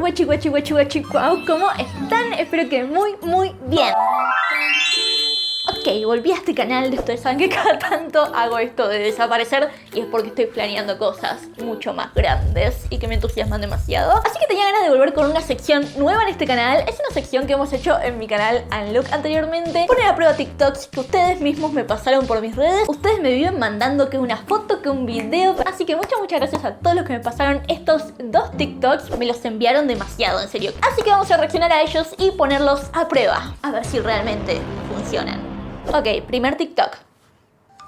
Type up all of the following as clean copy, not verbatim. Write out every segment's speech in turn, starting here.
guachi, ¿cómo están? Espero que muy bien. Ok, volví a este canal. Ustedes saben que cada tanto hago esto de desaparecer y es porque estoy planeando cosas mucho más grandes y que me entusiasman demasiado. Así que tenía ganas de volver con una sección nueva en este canal. Es una sección que hemos hecho en mi canal Unlock anteriormente. Poner a prueba TikToks que ustedes mismos me pasaron por mis redes. Ustedes me viven mandando que una foto, que un video. Así que muchas gracias a todos los que me pasaron estos dos TikToks. Me los enviaron demasiado, en serio. Así que vamos a reaccionar a ellos y ponerlos a prueba. A ver si realmente funcionan. Ok, primer TikTok.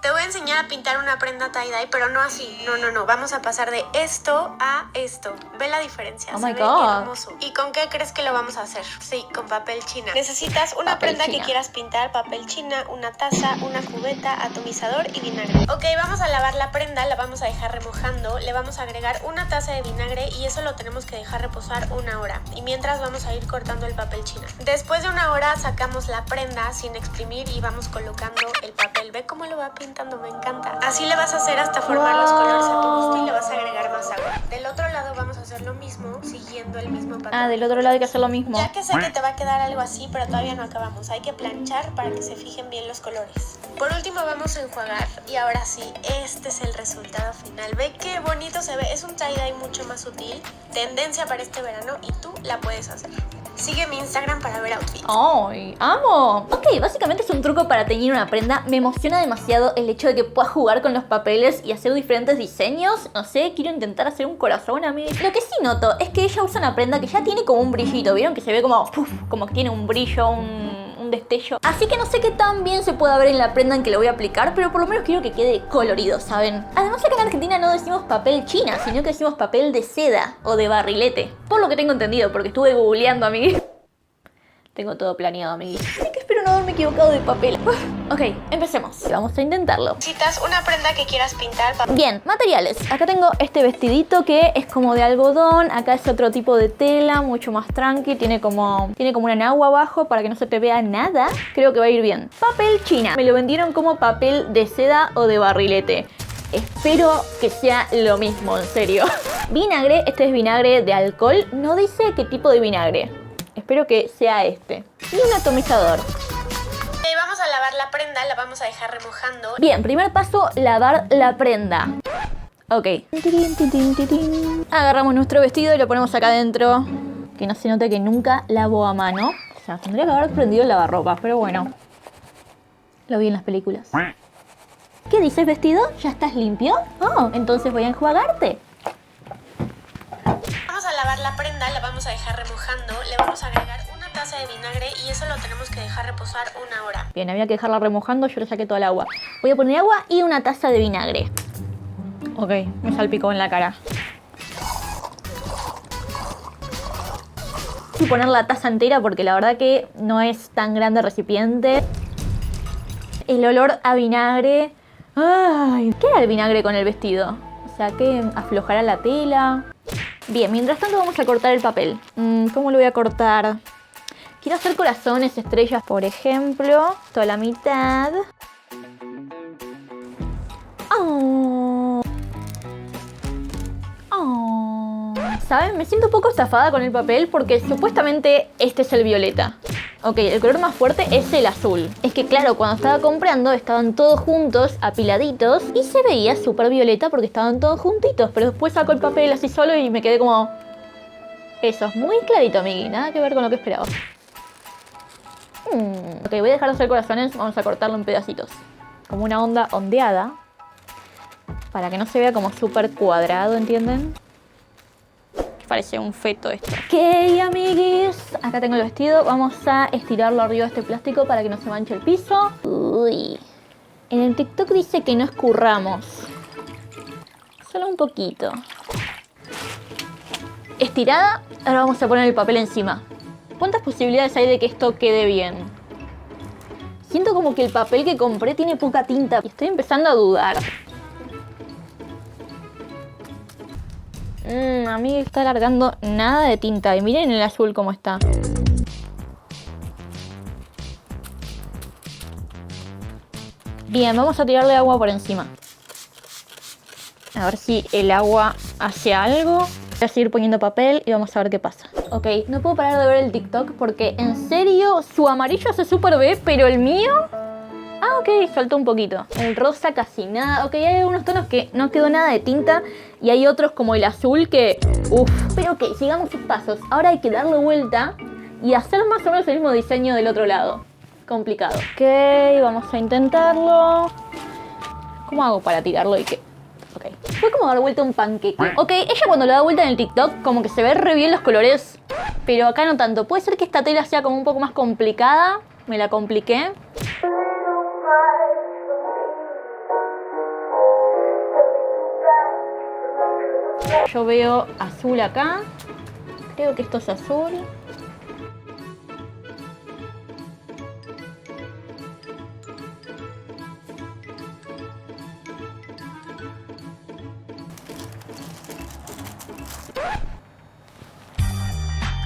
Te voy a enseñar a pintar una prenda tie-dye, pero no así. No. Vamos a pasar de esto a esto. Ve la diferencia. Oh se my ve God. hermoso. ¿Y con qué crees que lo vamos a hacer? Sí, con papel china. Necesitas una Papel prenda china. que quieras pintar, papel china, una taza, una cubeta, atomizador y vinagre. Ok, vamos a lavar la prenda, la vamos a dejar remojando. Le vamos a agregar una taza de vinagre y eso lo tenemos que dejar reposar 1 hora. Y mientras vamos a ir cortando el papel china. Después de 1 hora sacamos la prenda sin exprimir y vamos colocando el papel. Ve cómo lo va pintando, me encanta. Así le vas a hacer hasta formar los colores a tu gusto y le vas a agregar más agua. Del otro lado vamos a hacer lo mismo, siguiendo el mismo patrón. Ah, del otro lado hay que hacer lo mismo. Ya que sé que te va a quedar algo así, pero todavía no acabamos. Hay que planchar para que se fijen bien los colores. Por último vamos a enjuagar y ahora sí, este es el resultado final. Ve qué bonito se ve. Es un tie-dye mucho más sutil, tendencia para este verano y tú la puedes hacer. Sigue mi Instagram para ver outfits. ¡Ay, amo! Ok, básicamente es un truco para teñir una prenda. Me emociona demasiado el hecho de que puedas jugar con los papeles y hacer diferentes diseños. No sé, quiero intentar hacer un corazón a mí. Lo que sí noto es que ella usa una prenda que ya tiene como un brillito. ¿Vieron? Que se ve como, como que tiene un brillo, un destello. Así que no sé qué tan bien se puede ver en la prenda en que lo voy a aplicar, pero por lo menos quiero que quede colorido, ¿saben? Además acá en Argentina no decimos papel china, sino que decimos papel de seda o de barrilete. Por lo que tengo entendido, porque estuve googleando, amiguis. Tengo todo planeado, amiguis. Así que espero no haberme equivocado de papel. Ok, empecemos. Vamos a intentarlo. Necesitas una prenda que quieras pintar. Bien, materiales. Acá tengo este vestidito que es como de algodón. Acá es otro tipo de tela, mucho más tranqui. Tiene como una enagua abajo para que no se te vea nada. Creo que va a ir bien. Papel china. Me lo vendieron como papel de seda o de barrilete. Espero que sea lo mismo, en serio. Vinagre. Este es vinagre de alcohol. No dice qué tipo de vinagre. Espero que sea este. Y un atomizador. Vamos a lavar la prenda, la vamos a dejar remojando. Bien, primer paso, lavar la prenda. Ok. Agarramos nuestro vestido y lo ponemos acá adentro. Que no se note que nunca lavo a mano. O sea, tendría que haber prendido el lavarropas, pero bueno. Lo vi en las películas. ¿Qué dices, vestido? ¿Ya estás limpio? Oh, entonces voy a enjuagarte. Vamos a lavar la prenda, la vamos a dejar remojando. Le vamos a agregar una taza de vinagre y eso lo tenemos que dejar reposar 1 hora. Bien, había que dejarla remojando, yo le saqué toda el agua. Voy a poner agua y una taza de vinagre. Ok, me salpicó en la cara. Voy a poner la taza entera porque la verdad que no es tan grande el recipiente. El olor a vinagre. Ay, ¿qué era el vinagre con el vestido? O sea, que aflojará la tela. Bien, mientras tanto vamos a cortar el papel. ¿Cómo lo voy a cortar? Quiero hacer corazones, estrellas, por ejemplo. Toda la mitad. Oh. Oh. ¿Saben? Me siento un poco estafada con el papel porque supuestamente este es el violeta. Ok, el color más fuerte es el azul. Es que claro, cuando estaba comprando estaban todos juntos, apiladitos, y se veía súper violeta porque estaban todos juntitos. Pero después saco el papel así solo y me quedé como... Eso, es muy clarito, amigui. Nada que ver con lo que esperaba. Ok, voy a dejar de hacer corazones. Vamos a cortarlo en pedacitos. Como una onda ondeada. Para que no se vea como súper cuadrado, ¿entienden? Parece un feto esto. Ok, amiguis. Acá tengo el vestido. Vamos a estirarlo arriba de este plástico para que no se manche el piso. Uy. En el TikTok dice que no escurramos. Solo un poquito. Estirada. Ahora vamos a poner el papel encima. ¿Cuántas posibilidades hay de que esto quede bien? Siento como que el papel que compré tiene poca tinta y estoy empezando a dudar. A mí está largando nada de tinta. Y miren el azul cómo está. Bien, vamos a tirarle agua por encima. A ver si el agua hace algo. Voy a seguir poniendo papel y vamos a ver qué pasa. Ok, no puedo parar de ver el TikTok porque en serio su amarillo se super ve, pero el mío... Ah, ok, faltó un poquito. El rosa casi nada. Ok, hay algunos tonos que no quedó nada de tinta y hay otros como el azul que... Uff. Pero ok, sigamos sus pasos. Ahora hay que darle vuelta y hacer más o menos el mismo diseño del otro lado. Complicado. Ok, vamos a intentarlo. ¿Cómo hago para tirarlo y qué? Ok. Fue como dar vuelta un panqueque. Ok, ella cuando lo da vuelta en el TikTok como que se ve re bien los colores, pero acá no tanto. Puede ser que esta tela sea como un poco más complicada. Me la compliqué. Yo veo azul acá. Creo que esto es azul.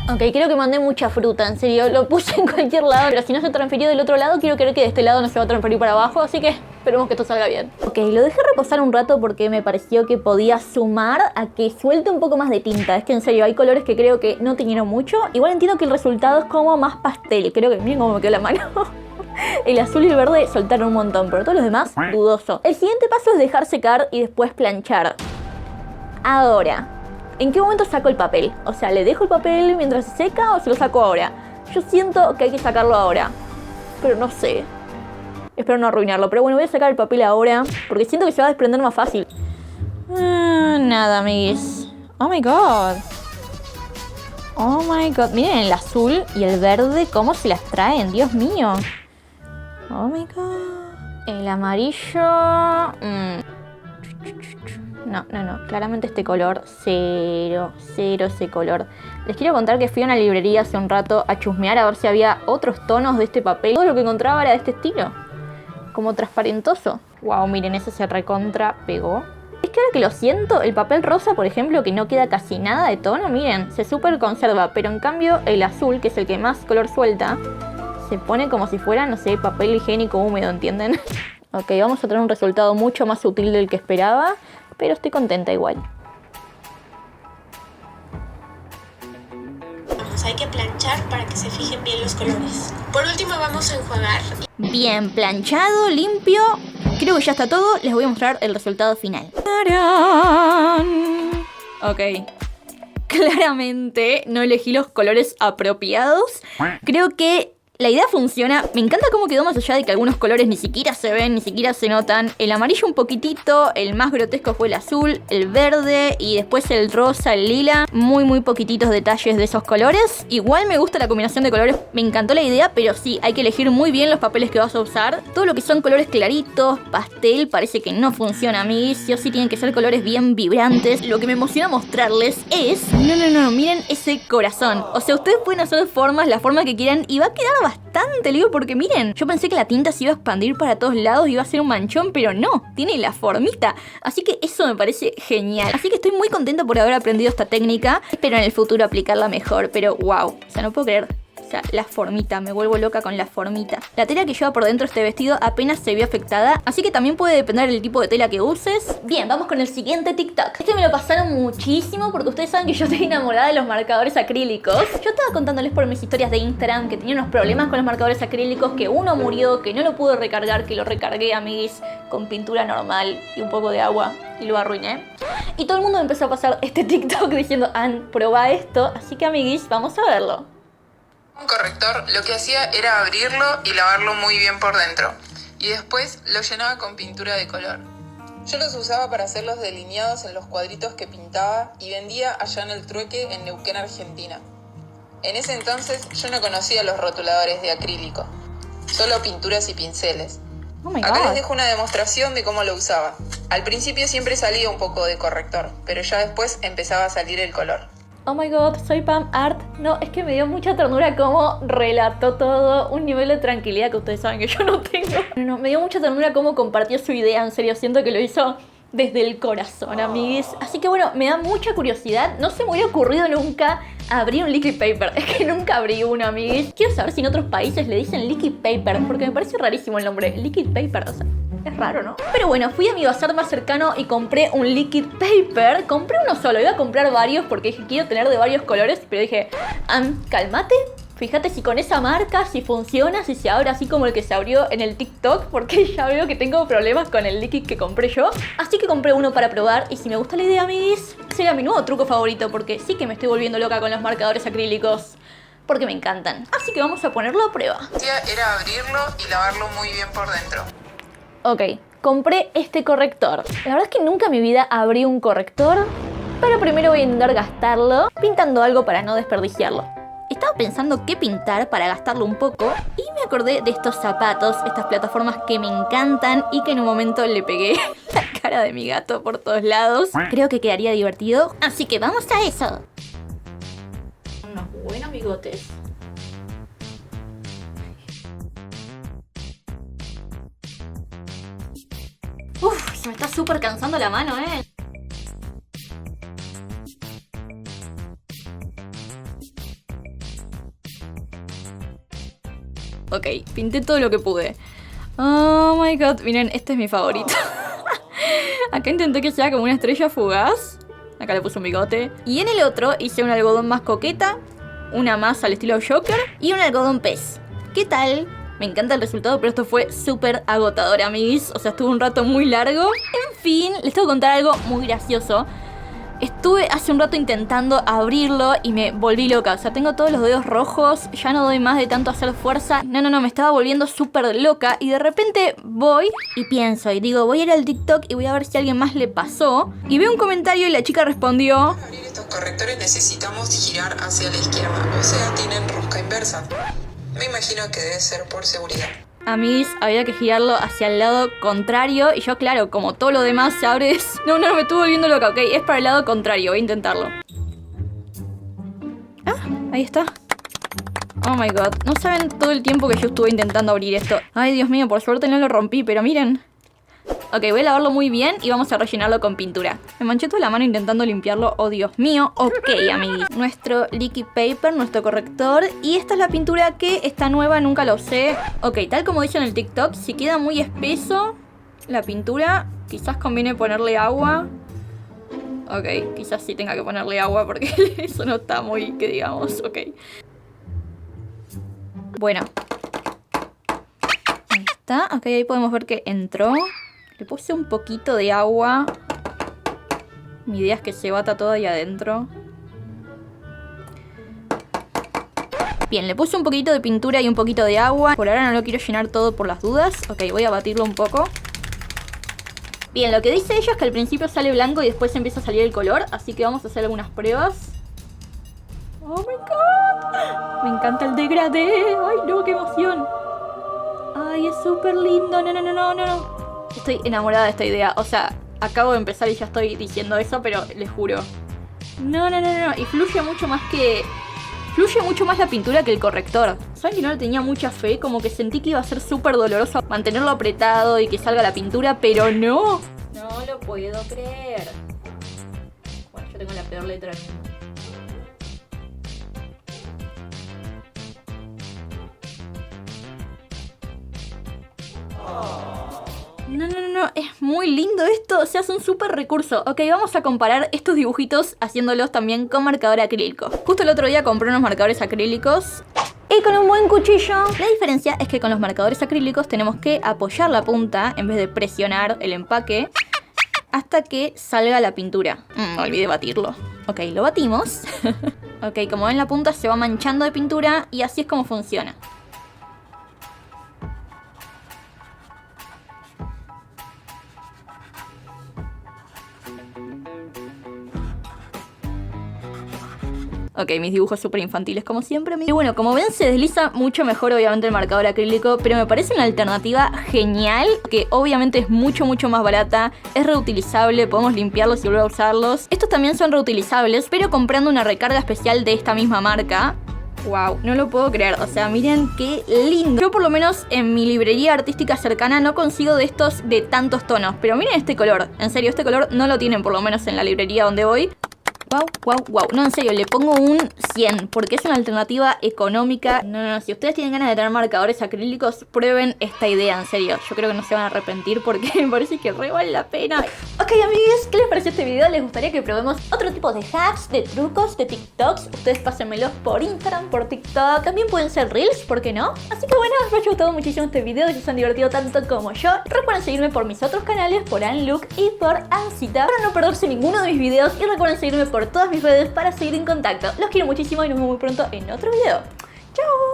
Ok, creo que mandé mucha fruta, en serio. Lo puse en cualquier lado, pero si no se transfirió del otro lado, quiero creer que de este lado no se va a transferir para abajo, así que esperemos que esto salga bien. Ok, lo dejé reposar un rato porque me pareció que podía sumar a que suelte un poco más de tinta. Es que en serio, hay colores que creo que no teñieron mucho. Igual entiendo que el resultado es como más pastel. Creo que miren cómo me quedó la mano. El azul y el verde soltaron un montón, pero todos los demás, dudoso. El siguiente paso es dejar secar y después planchar. Ahora, ¿en qué momento saco el papel? O sea, ¿le dejo el papel mientras se seca o se lo saco ahora? Yo siento que hay que sacarlo ahora, pero no sé. Espero no arruinarlo, pero bueno, voy a sacar el papel ahora porque siento que se va a desprender más fácil. Nada, amiguis. Oh my god. Oh my god. Miren el azul y el verde cómo se las traen, Dios mío. Oh my god. El amarillo... No, claramente este color, cero ese color. Les quiero contar que fui a una librería hace un rato a chusmear a ver si había otros tonos de este papel. Todo lo que encontraba era de este estilo, como transparentoso. Wow, miren, ese se recontra pegó. Es que ahora que lo siento, el papel rosa, por ejemplo, que no queda casi nada de tono, miren, se súper conserva. Pero en cambio el azul, que es el que más color suelta, se pone como si fuera, no sé, papel higiénico húmedo, ¿entienden? Ok, vamos a tener un resultado mucho más sutil del que esperaba, pero estoy contenta igual. Hay que planchar para que se fijen bien los colores. Por último vamos a enjuagar. Bien planchado, limpio. Creo que ya está todo. Les voy a mostrar el resultado final. ¡Tarán! Ok. Claramente no elegí los colores apropiados. Creo que la idea funciona. Me encanta cómo quedó, más allá de que algunos colores ni siquiera se ven, ni siquiera se notan. El amarillo un poquitito, el más grotesco fue el azul, el verde y después el rosa, el lila. Muy poquititos detalles de esos colores. Igual me gusta la combinación de colores, me encantó la idea, pero sí, hay que elegir muy bien los papeles que vas a usar. Todo lo que son colores claritos, pastel, parece que no funciona, amigos. Sí o sí tienen que ser colores bien vibrantes. Lo que me emociona mostrarles es... No, miren ese corazón. O sea, ustedes pueden hacer formas, la forma que quieran y va a quedar bastante, le digo, porque miren, yo pensé que la tinta se iba a expandir para todos lados y iba a ser un manchón, pero no, tiene la formita, así que eso me parece genial. Así que estoy muy contenta por haber aprendido esta técnica, espero en el futuro aplicarla mejor, pero wow, o sea, no puedo creer. O sea, la formita, me vuelvo loca con la formita. La tela que lleva por dentro este vestido apenas se vio afectada, así que también puede depender del tipo de tela que uses. Bien, vamos con el siguiente TikTok. Este me lo pasaron muchísimo porque ustedes saben que yo estoy enamorada de los marcadores acrílicos. Yo estaba contándoles por mis historias de Instagram que tenía unos problemas con los marcadores acrílicos, que uno murió, que no lo pude recargar, que lo recargué, amiguis, con pintura normal y un poco de agua y lo arruiné. Y todo el mundo me empezó a pasar este TikTok diciendo, Ann, probá esto, así que amiguis, vamos a verlo. Un corrector lo que hacía era abrirlo y lavarlo muy bien por dentro, y después lo llenaba con pintura de color. Yo los usaba para hacer los delineados en los cuadritos que pintaba y vendía allá en el Trueque en Neuquén, Argentina. En ese entonces yo no conocía los rotuladores de acrílico, solo pinturas y pinceles. Acá les dejo una demostración de cómo lo usaba. Al principio siempre salía un poco de corrector, pero ya después empezaba a salir el color. Oh my god, soy Pam Art. No, es que me dio mucha ternura cómo relató todo, un nivel de tranquilidad que ustedes saben que yo no tengo. No, me dio mucha ternura cómo compartió su idea, en serio, siento que lo hizo desde el corazón, amiguis. Así que bueno, me da mucha curiosidad. No se me hubiera ocurrido nunca abrir un liquid paper. Es que nunca abrí uno, amiguis. Quiero saber si en otros países le dicen liquid paper, porque me parece rarísimo el nombre, liquid paper, o sea... Es raro, ¿no? Pero bueno, fui a mi bazar más cercano y compré un liquid paper. Compré uno solo, iba a comprar varios porque dije, quiero tener de varios colores. Pero dije, cálmate. Fíjate si con esa marca, si funciona, si se abre así como el que se abrió en el TikTok, porque ya veo que tengo problemas con el liquid que compré yo. Así que compré uno para probar y si me gusta la idea, amiguis, será mi nuevo truco favorito porque sí que me estoy volviendo loca con los marcadores acrílicos. Porque me encantan. Así que vamos a ponerlo a prueba. Era abrirlo y lavarlo muy bien por dentro. Ok, compré este corrector. La verdad es que nunca en mi vida abrí un corrector, pero primero voy a intentar gastarlo pintando algo para no desperdiciarlo. Estaba pensando qué pintar para gastarlo un poco y me acordé de estos zapatos, estas plataformas que me encantan y que en un momento le pegué la cara de mi gato por todos lados. Creo que quedaría divertido, así que vamos a eso. Unos buenos bigotes. Uf, se me está súper cansando la mano, Ok, pinté todo lo que pude. Oh my god, miren, este es mi favorito. Acá intenté que sea como una estrella fugaz. Acá le puse un bigote. Y en el otro hice un algodón más coqueta, una más al estilo Joker y un algodón pez. ¿Qué tal? Me encanta el resultado, pero esto fue súper agotador, amiguis. O sea, estuvo un rato muy largo. En fin, les tengo que contar algo muy gracioso. Estuve hace un rato intentando abrirlo y me volví loca. O sea, tengo todos los dedos rojos, ya no doy más de tanto hacer fuerza. No, me estaba volviendo súper loca. Y de repente voy y pienso y digo, voy a ir al TikTok y voy a ver si a alguien más le pasó. Y veo un comentario y la chica respondió: Para abrir estos correctores necesitamos girar hacia la izquierda, o sea, tienen rosca inversa. Me imagino que debe ser por seguridad. Amigos, había que girarlo hacia el lado contrario. Y yo, claro, como todo lo demás se abre... No, me estuve volviendo loca, ok. Es para el lado contrario, voy a intentarlo. Ah, ahí está. Oh my god, no saben todo el tiempo que yo estuve intentando abrir esto. Ay, Dios mío, por suerte no lo rompí, pero miren. Ok, voy a lavarlo muy bien y vamos a rellenarlo con pintura. Me manché toda la mano intentando limpiarlo. Oh, Dios mío. Ok, amiguis. Nuestro liquid paper, nuestro corrector. Y esta es la pintura que está nueva, nunca lo usé. Ok, tal como dice en el TikTok, si queda muy espeso la pintura, quizás conviene ponerle agua. Ok, quizás sí tenga que ponerle agua porque eso no está muy, que digamos, ok. Bueno. Ahí está. Ok, ahí podemos ver que entró. Le puse un poquito de agua. Mi idea es que se bata todo ahí adentro. Bien, le puse un poquito de pintura y un poquito de agua. Por ahora no lo quiero llenar todo por las dudas. Ok, voy a batirlo un poco. Bien, lo que dice ella es que al principio sale blanco y después empieza a salir el color. Así que vamos a hacer algunas pruebas. ¡Oh, my God! Me encanta el degradé. ¡Ay, no, qué emoción! ¡Ay, es súper lindo! No. Estoy enamorada de esta idea. O sea, acabo de empezar y ya estoy diciendo eso, pero les juro. No. Y fluye mucho más la pintura que el corrector. ¿Saben que no le tenía mucha fe? Como que sentí que iba a ser súper doloroso mantenerlo apretado y que salga la pintura, pero no. No lo puedo creer. Bueno, yo tengo la peor letra del mundo. No, es muy lindo esto, o sea, es un súper recurso. Ok, vamos a comparar estos dibujitos haciéndolos también con marcador acrílico. Justo el otro día compré unos marcadores acrílicos y con un buen cuchillo. La diferencia es que con los marcadores acrílicos tenemos que apoyar la punta en vez de presionar el empaque hasta que salga la pintura. Me olvidé batirlo. Ok, lo batimos. Ok, como ven la punta se va manchando de pintura y así es como funciona. Ok, mis dibujos súper infantiles como siempre. Y bueno, como ven se desliza mucho mejor obviamente el marcador acrílico, pero me parece una alternativa genial, que obviamente es mucho más barata, es reutilizable, podemos limpiarlos y volver a usarlos. Estos también son reutilizables, pero comprando una recarga especial de esta misma marca. Wow, no lo puedo creer, o sea, miren qué lindo. Yo por lo menos en mi librería artística cercana no consigo de estos de tantos tonos, pero miren este color. En serio, este color no lo tienen por lo menos en la librería donde voy. Wow. No, en serio, le pongo un 100 porque es una alternativa económica. No, si ustedes tienen ganas de tener marcadores acrílicos, prueben esta idea, en serio. Yo creo que no se van a arrepentir porque me parece que re vale la pena. Ok, amigues, ¿qué les pareció este video? ¿Les gustaría que probemos otro tipo de hacks, de trucos, de TikToks? Ustedes pásenmelos por Instagram, por TikTok. También pueden ser Reels, ¿por qué no? Así que bueno, os ha gustado muchísimo este video y si se han divertido tanto como yo. Recuerden seguirme por mis otros canales, por Anlook y por Ansita, para no perderse ninguno de mis videos. Y recuerden seguirme por todas mis redes para seguir en contacto. Los quiero muchísimo y nos vemos muy pronto en otro video. ¡Chao!